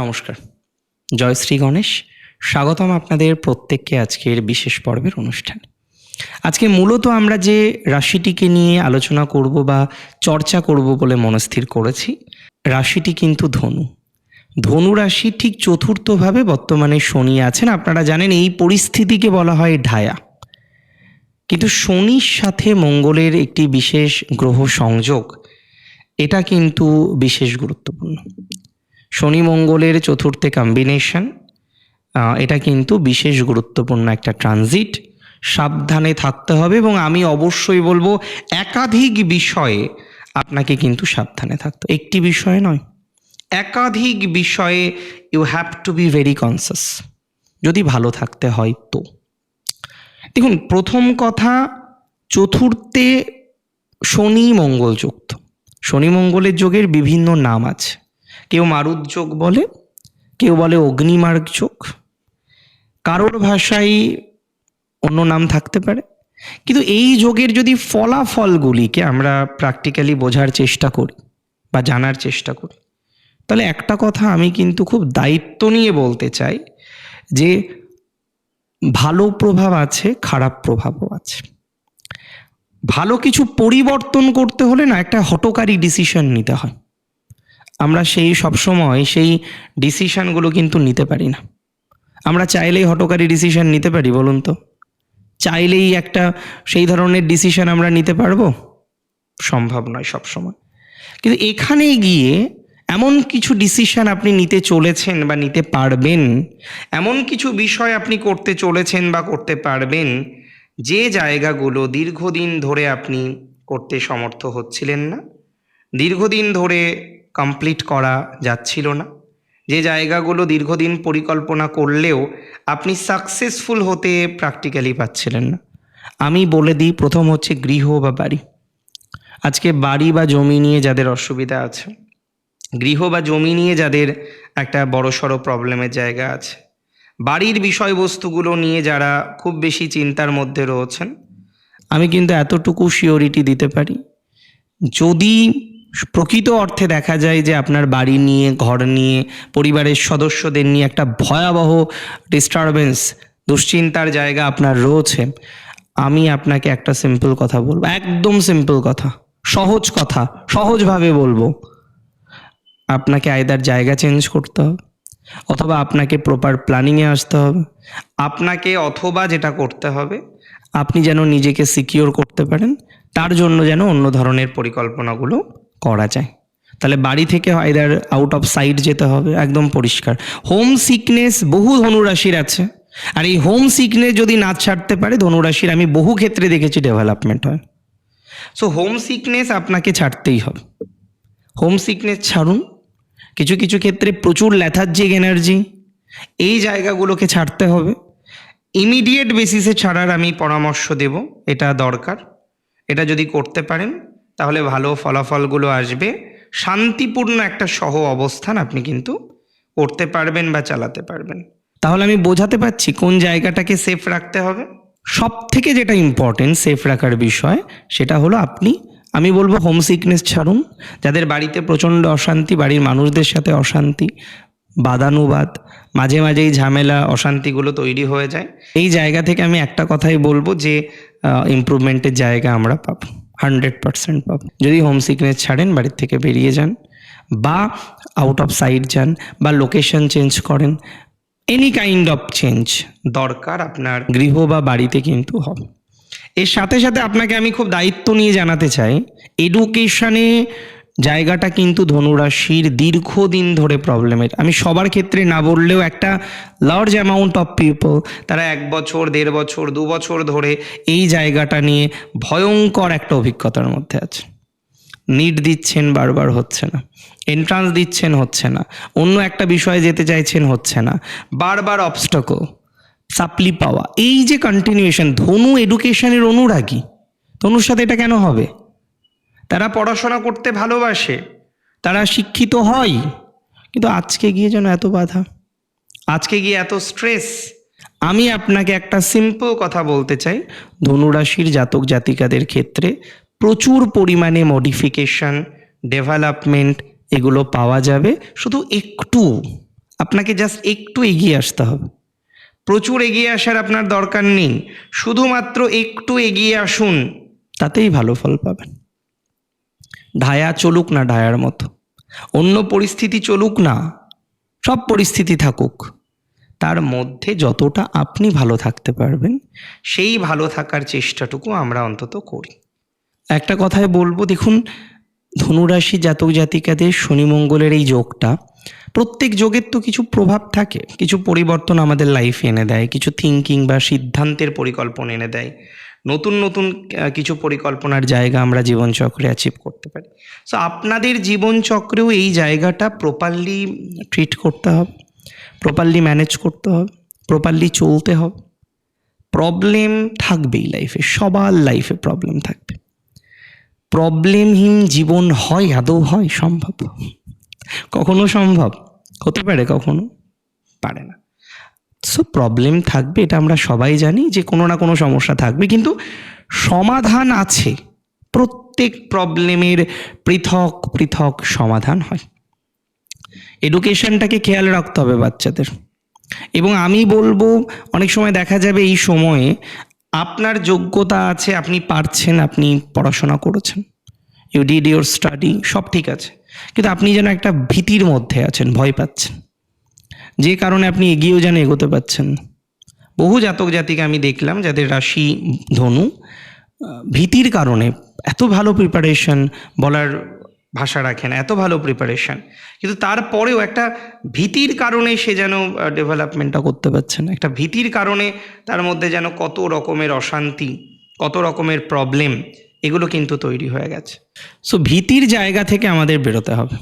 নমস্কার, জয় শ্রী গণেশ। স্বাগতম আপনাদের প্রত্যেককে আজকের বিশেষ পর্বের অনুষ্ঠানে। আজকে মূলত আমরা যে রাশিটিকে নিয়ে আলোচনা করব বা চর্চা করব বলে মনস্থির করেছি, রাশিটি কিন্তু ধনু। ধনু রাশি ঠিক চতুর্থভাবে বর্তমানে শনি আছেন। আপনারা জানেন এই পরিস্থিতিকে বলা হয় ঢায়া। কিন্তু শনির সাথে মঙ্গলের একটি বিশেষ গ্রহ সংযোগ, এটা কিন্তু বিশেষ গুরুত্বপূর্ণ। শনি মঙ্গলের চতুর্থে কম্বিনেশন, এটা কিন্তু বিশেষ গুরুত্বপূর্ণ একটা ট্রানজিট। সাবধানে থাকতে হবে এবং আমি অবশ্যই বলবো একাধিক বিষয়ে আপনাকে কিন্তু সাবধানে থাকতে, একটি বিষয়ে নয়, একাধিক বিষয়ে you have to be very conscious যদি ভালো থাকতে হয়। তো দেখুন, প্রথম কথা, চতুর্থে শনি মঙ্গল যুক্ত। শনি মঙ্গলের যোগের বিভিন্ন নাম আছে। কেউ মারুত যোগ বলে, কেউ বলে অগ্নিমার্গ যোগ, কারোর ভাষায় অন্য নাম থাকতে পারে। কিন্তু এই যোগের যদি ফলাফলগুলিকে আমরা প্র্যাকটিক্যালি বোঝার চেষ্টা করি বা জানার চেষ্টা করি, তাহলে একটা কথা আমি কিন্তু খুব দায়িত্ব নিয়ে বলতে চাই যে ভালো প্রভাব আছে, খারাপ প্রভাবও আছে। ভালো কিছু পরিবর্তন করতে হলে না একটা হঠকারী ডিসিশন নিতে হয়। আমরা সবসময় সেই ডিসিশনগুলো কিন্তু নিতে পারি না। আমরা চাইলেই হঠকারী ডিসিশন নিতে পারি বলুন তো? চাইলেই একটা সেই ধরনের ডিসিশন আমরা নিতে পারবো? সম্ভব নয় সবসময়। কিন্তু এখানে গিয়ে এমন কিছু ডিসিশন আপনি নিতে চলেছেন বা নিতে পারবেন, এমন কিছু বিষয় আপনি করতে চলেছেন বা করতে পারবেন, যে জায়গাগুলো দীর্ঘদিন ধরে আপনি করতে সমর্থ হচ্ছিলেন না, দীর্ঘদিন ধরে কমপ্লিট করা যাচ্ছিল না, যে জায়গাগুলো দীর্ঘদিন পরিকল্পনা করলেও আপনি সাকসেসফুল হতে প্র্যাকটিক্যালি পাচ্ছিলেন না। আমি বলে দিই, প্রথম হচ্ছে গৃহ বা বাড়ি। আজকে বাড়ি বা জমি নিয়ে যাদের অসুবিধা আছে, গৃহ বা জমি নিয়ে যাদের একটা বড়সড় প্রবলেমের জায়গা আছে, বাড়ির বিষয়বস্তুগুলো নিয়ে যারা খুব বেশি চিন্তার মধ্যে রয়েছেন, আমি কিন্তু এতটুকু শিওরিটি দিতে পারি, যদি প্রকৃত অর্থে দেখা যায় যে আপনার বাড়ি নিয়ে, ঘর নিয়ে, পরিবারের সদস্যদের নিয়ে একটা ভয়াবহ ডিস্টারবেন্স, দুশ্চিন্তার জায়গা আপনার রয়েছে, আমি আপনাকে একটা সিম্পল কথা বলবো, একদম সিম্পল কথা, সহজভাবে বলবো, আপনাকে আইদার জায়গা চেঞ্জ করতে হবে, অথবা আপনাকে প্রপার প্ল্যানিংয়ে আসতে হবে, আপনাকে অথবা যেটা করতে হবে, আপনি যেন নিজেকে সিকিওর করতে পারেন, তার জন্য যেন অন্য ধরনের পরিকল্পনাগুলো করা যায়। তাহলে বাড়ি থেকে আইদার আউট অফ সাইট যেতে হবে, একদম পরিষ্কার। হোম সিকনেস বহু ধনুরাশির আছে, আর এই হোম সিকনেস যদি না ছাড়তে পারে ধনুরাশির, আমি বহু ক্ষেত্রে দেখেছি ডেভেলপমেন্ট হয়। সো হোম সিকনেস আপনাকে ছাড়তেই হবে। হোম সিকনেস ছাড়ুন। কিছু কিছু ক্ষেত্রে প্রচুর ল্যাথার্জিক এনার্জি, এই জায়গাগুলোকে ছাড়তে হবে। ইমিডিয়েট বেসিসে ছাড়ার আমি পরামর্শ দেব, এটা দরকার। এটা যদি করতে পারেন তাহলে ভালো ফলাফলগুলো আসবে। শান্তিপূর্ণ একটা সহ অবস্থান আপনি কিন্তু করতে পারবেন বা চালাতে পারবেন। তাহলে আমি বোঝাতে পারছি কোন জায়গাটাকে সেফ রাখতে হবে। সব থেকে যেটা ইম্পর্টেন্ট সেফ রাখার বিষয়, সেটা হলো আমি বলবো হোম সিকনেস ছাড়ুন। যাদের বাড়িতে প্রচণ্ড অশান্তি, বাড়ির মানুষদের সাথে অশান্তি, বাদানুবাদ, মাঝে মাঝেই ঝামেলা, অশান্তিগুলো তৈরি হয়ে যায়, এই জায়গা থেকে আমি একটা কথাই বলবো যে ইমপ্রুভমেন্টের জায়গা আমরা পাবো, 100% পাবো যদি হোম সিকনেস ছাড়েন, বাড়ির থেকে বেরিয়ে যান বা আউট অফ সাইট যান বা লোকেশন চেঞ্জ করেন। এনি কাইন্ড অফ চেঞ্জ দরকার আপনার গৃহ বা বাড়িতে কিন্তু হবে। এর সাথে সাথে আপনাকে আমি খুব দায়িত্ব নিয়ে জানাতে চাই, এডুকেশনে জায়গাটা কিন্তু ধনুরাশির দীর্ঘদিন ধরে প্রবলেমের। আমি সবার ক্ষেত্রে না বললেও একটা লার্জ অ্যামাউন্ট অফ পিপল, তারা 1 বছর, 1.5 বছর, 2 বছর ধরে এই জায়গাটা নিয়ে ভয়ঙ্কর একটা অভিজ্ঞতার মধ্যে আছে। নিট দিচ্ছেন, বারবার হচ্ছে না, এন্ট্রান্স দিচ্ছেন, হচ্ছে না, অন্য একটা বিষয়ে যেতে চাইছেন, হচ্ছে না, বারবার অবস্টাকল, সাপ্লি পাওয়া, এই যে কন্টিনিউয়েশন। ধনু এডুকেশনের অনুরাগী, ধনুর সাথে এটা কেন হবে? তারা পড়াশোনা করতে ভালোবাসে, তারা শিক্ষিত হয়, কিন্তু আজকে গিয়ে যেন এত বাধা, আজকে গিয়ে এত স্ট্রেস। আমি আপনাকে একটা সিম্পল কথা বলতে চাই, ধনুরাশির জাতক জাতিকাদের ক্ষেত্রে প্রচুর পরিমাণে মডিফিকেশন, ডেভেলপমেন্ট এগুলো পাওয়া যাবে, শুধু একটু আপনাকে জাস্ট একটু এগিয়ে আসতে হবে। প্রচুর এগিয়ে আসার আপনার দরকার নেই, শুধুমাত্র একটু এগিয়ে আসুন, তাতেই ভালো ফল পাবেন। ঢায়া চলুক না ঢায়ার মতো, অন্য পরিস্থিতি চলুক না, সব পরিস্থিতি থাকুক, তার মধ্যে যতটা আপনি ভালো থাকতে পারবেন সেই ভালো থাকার চেষ্টাটুকু আমরা অন্তত করি। একটা কথায় বলবো, দেখুন, ধনুরাশি জাতক জাতিকাদের শনি মঙ্গলের এই যোগটা, প্রত্যেক যোগের তো কিছু প্রভাব থাকে, কিছু পরিবর্তন আমাদের লাইফে এনে দেয়, কিছু থিঙ্কিং বা সিদ্ধান্তের পরিকল্পনা এনে দেয়, নতুন নতুন কিছু পরিকল্পনার জায়গা আমরা জীবনচক্রে অ্যাচিভ করতে পারি। সো আপনাদের জীবনচক্রেও এই জায়গাটা প্রপারলি ট্রিট করতে হবে, প্রপারলি ম্যানেজ করতে হবে, প্রপারলি চলতে হবে। প্রবলেম থাকবেই লাইফে, সবার লাইফে প্রবলেম থাকবে। প্রবলেমহীন জীবন হয়? আদৌ হয়? সম্ভব? কখনো সম্ভব? হতে পারে? কখনো পারে না। সো প্রবলেম থাকবে, এটা আমরা সবাই জানি যে কোনো না কোনো সমস্যা থাকবে, কিন্তু সমাধান আছে। প্রত্যেক প্রবলেমের পৃথক পৃথক সমাধান হয়। এডুকেশনটাকে খেয়াল রাখতে হবে বাচ্চাদের। এবং আমি বলবো, অনেক সময় দেখা যাবে এই সময়ে আপনার যোগ্যতা আছে, আপনি পারছেন, আপনি পড়াশোনা করেছেন, ইউ ডিড ইউর স্টাডি, সব ঠিক আছে, কিন্তু আপনি যেন একটা ভীতির মধ্যে আছেন, ভয় পাচ্ছেন, যে কারণে আপনি এগিয়েও যেন এগোতে পারছেন না। বহু জাতক জাতিকে আমি দেখলাম যাদের রাশি ধনু, ভীতির কারণে এত ভালো প্রিপারেশন, বলার ভাষা রাখে না, এত ভালো প্রিপারেশন, কিন্তু তারপরেও একটা ভীতির কারণে সে যেন ডেভেলপমেন্টটা করতে পারছে না। একটা ভীতির কারণে তার মধ্যে যেন কত রকমের অশান্তি, কত রকমের প্রবলেম, এগুলো কিন্তু তৈরি হয়ে গেছে। সো ভীতির জায়গা থেকে আমাদের বেরোতে হবে,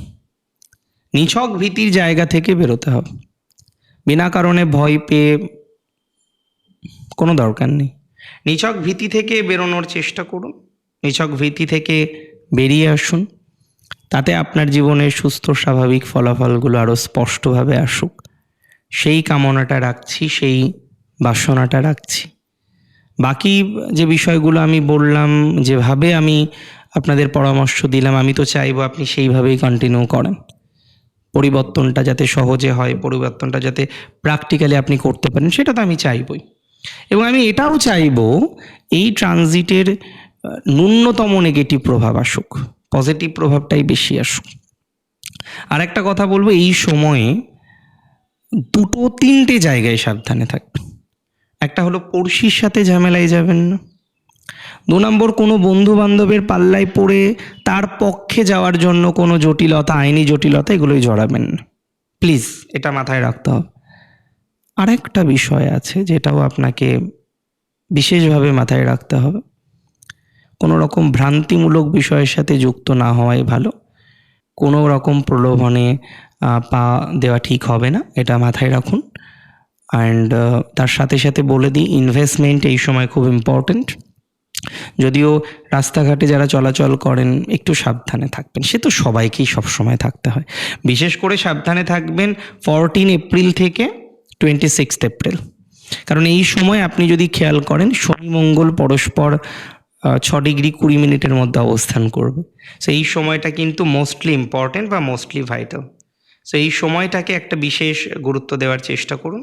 নিছক ভীতির জায়গা থেকে বেরোতে হবে। বিনা কারণে ভয় পেয়ে কোনো দরকার নেই। নিছক ভীতি থেকে বেরোনোর চেষ্টা করুন, নিছক ভীতি থেকে বেরিয়ে আসুন, তাতে আপনার জীবনের সুস্থ স্বাভাবিক ফলাফলগুলো আরও স্পষ্টভাবে আসুক, সেই কামনাটা রাখছি, সেই বাসনাটা রাখছি। বাকি যে বিষয়গুলো আমি বললাম, যেভাবে আমি আপনাদের পরামর্শ দিলাম, আমি তো চাইবো আপনি সেইভাবেই কন্টিনিউ করেন। পরিবর্তনটা যাতে সহজে হয়, পরিবর্তনটা যাতে প্র্যাকটিক্যালি আপনি করতে পারেন, সেটা তো আমি চাইবই। এবং আমি এটাও চাইবো এই ট্রানজিটের ন্যূনতম নেগেটিভ প্রভাব আসুক, পজিটিভ প্রভাবটাই বেশি আসুক। আর একটা কথা বলবো, এই সময়ে দুটো তিনটে জায়গায় সাবধানে থাকবেন। একটা হলো পড়শির সাথে ঝামেলায় যাবেন না। 2 নম্বর, কোনো বন্ধু বান্ধবের পাল্লায় পড়ে তার পক্ষে যাওয়ার জন্য কোনো জটিলতা, আইনি জটিলতা, এগুলোই জড়াবেন না, প্লিজ, এটা মাথায় রাখতে হবে। আর একটা বিষয় আছে যেটাও আপনাকে বিশেষভাবে মাথায় রাখতে হবে, কোনো রকম ভ্রান্তিমূলক বিষয়ের সাথে যুক্ত না হওয়াই ভালো। কোনো রকম প্রলোভনে পা দেওয়া ঠিক হবে না, এটা মাথায় রাখুন। অ্যান্ড তার সাথে সাথে বলে দিই, ইনভেস্টমেন্ট এই সময় খুব ইম্পর্ট্যান্ট। যদিও রাস্তাঘাটে যারা চলাচল করেন একটু সাবধানে থাকবেন, সে তো সবাইকেই সবসময় থাকতে হয়। বিশেষ করে সাবধানে থাকবেন 14 এপ্রিল থেকে 26 এপ্রিল, কারণ এই সময় আপনি যদি খেয়াল করেন শনি মঙ্গল পরস্পর 6 ডিগ্রি 20 মিনিটের মধ্যে অবস্থান করবে। সো এই সময়টা কিন্তু মোস্টলি ইম্পর্ট্যান্ট বা মোস্টলি ভাইটাল। সো এই সময়টাকে একটা বিশেষ গুরুত্ব দেওয়ার চেষ্টা করুন।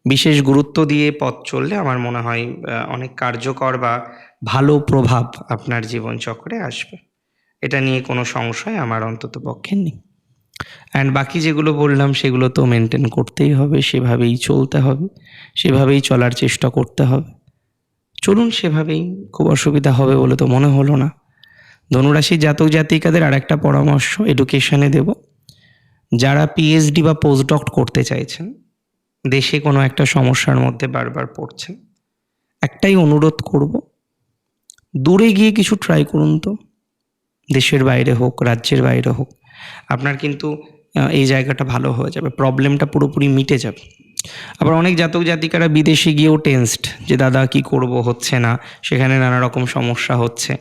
বিশেষ গুরুত্ব দিয়ে পথ চললে আমার মনে হয় অনেক কার্যকর বা ভালো প্রভাব আপনার জীবনচক্রে আসবে। এটা নিয়ে কোনো সংশয় আমার অন্তত পক্ষে নেই। অ্যান্ড বাকি যেগুলো বললাম সেগুলো তো মেনটেন করতেই হবে, সেভাবেই চলতে হবে, সেভাবেই চলার চেষ্টা করতে হবে। চলুন সেভাবেই, খুব অসুবিধা হবে বলে তো মনে হলো না। ধনুরাশির জাতক জাতিকাদের আর একটা পরামর্শ এডুকেশনে দেব, যারা পিএইচডি বা পোস্টডক করতে চাইছেন, দেশে কোনো একটা সমস্যার মধ্যে বারবার পড়ছেন, একটাই অনুরোধ করব, দূরে গিয়ে কিছু ট্রাই করুন তো, দেশের বাইরে হোক, রাজ্যের বাইরে হোক, আপনার কিন্তু এই জায়গাটা ভালো হয়ে যাবে, প্রবলেমটা পুরোপুরি মিটে যাবে। আবার অনেক জাতক জাতিকারা বিদেশে গিয়েও টেনসড, যে দাদা কি করব, হচ্ছে না, সেখানে নানা রকম সমস্যা হচ্ছে,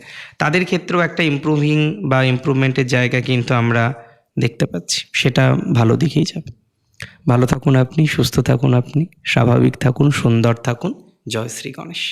তাদের ক্ষেত্রেও একটা ইমপ্রুভিং বা ইমপ্রুভমেন্টের জায়গা কিন্তু আমরা দেখতে পাচ্ছি, সেটা ভালো দিকেই যাবে। ভালো থাকুন আপনি, সুস্থ থাকুন আপনি, স্বাভাবিক থাকুন, সুন্দর থাকুন। জয় শ্রী গণেশ।